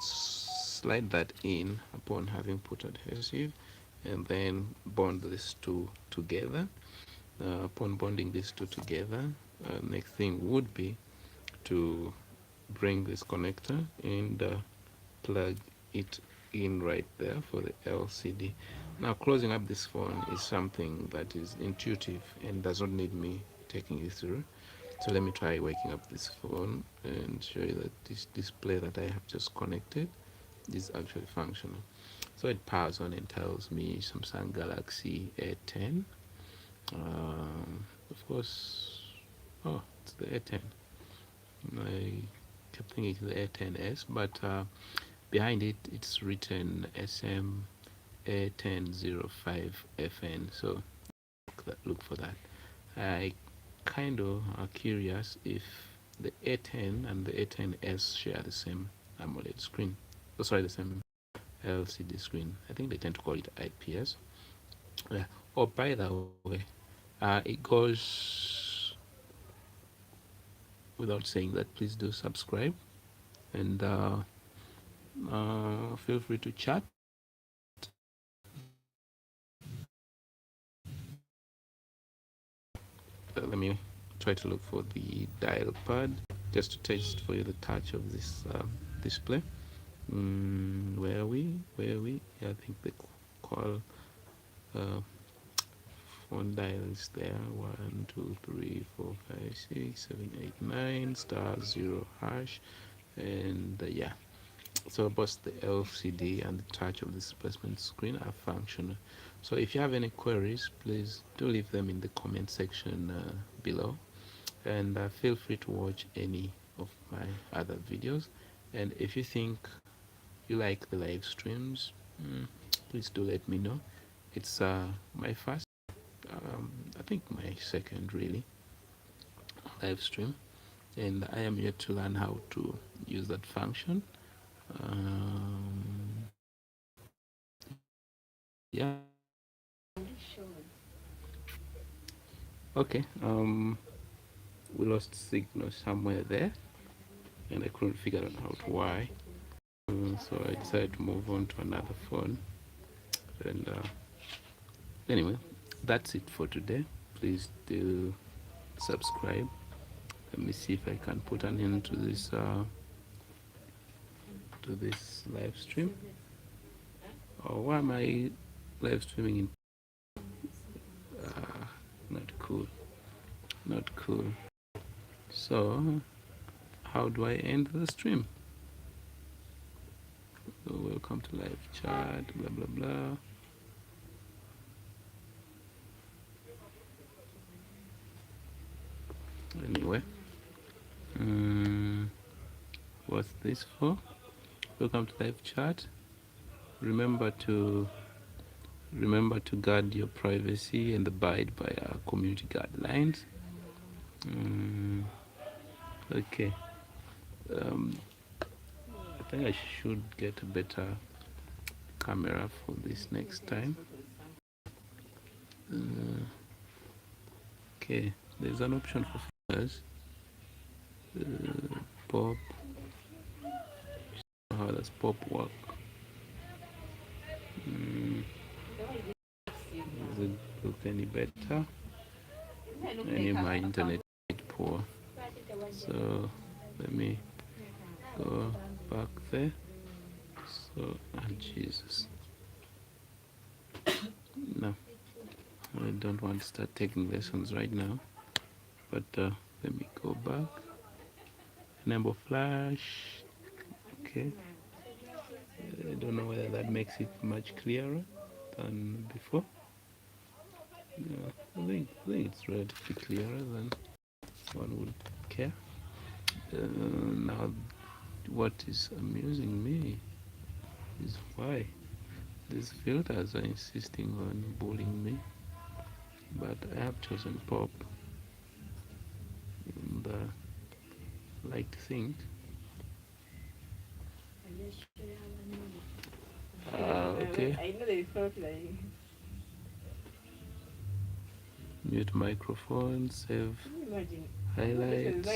slide that in upon having put adhesive, and then bond these two together. Upon bonding these two together, next thing would be to bring this connector and plug it in right there for the LCD. Now, closing up this phone is something that is intuitive and does not need me taking you through. So let me try waking up this phone and show you that this display that I have just connected is actually functional. So it powers on and tells me Samsung Galaxy A10. Of course, oh, it's the A10. I kept thinking it's the A10s, but behind it, it's written SM A1005FN. So look for that. I kind of are curious if the A10 and the A10s share the same AMOLED screen. Oh, sorry, the same LCD screen. I think they tend to call it IPS. Yeah. Oh, by the way, it goes without saying that please do subscribe, and feel free to chat. Let me try to look for the dial pad just to test for you the touch of this display. Where are we? Yeah, I think the call phone dial is there. 1 2 3 4 5 6 7 8 9 *0#, and yeah. So both the LCD and the touch of the displacement screen are functional. So if you have any queries, please do leave them in the comment section below, and feel free to watch any of my other videos. And if you think you like the live streams, please do let me know. It's my first, I think my second really, live stream, and I am here to learn how to use that function. Yeah. Okay. We lost signal somewhere there, and I couldn't figure out why. So I decided to move on to another phone. And anyway, that's it for today. Please do subscribe. Let me see if I can put an end to this live stream. Or why am I live streaming in? Not cool. Not cool. So, how do I end the stream? So, welcome to live chat. Blah blah blah. Anyway, what's this for? Welcome to live chat. Remember to guard your privacy and abide by our community guidelines. Okay. I think I should get a better camera for this next time. Okay, there's an option for filters. Pop. How does pop work? Does it look any better? Any my internet is poor, so let me go back there. So, Jesus, no, I don't want to start taking lessons right now, but let me go back. Enable flash. Okay, I don't know whether that makes it much clearer than before. I think it's relatively clearer than one would care. Now, what is amusing me is why these filters are insisting on bullying me, but I have chosen pop, and I like to think okay. Mute microphone, save highlights.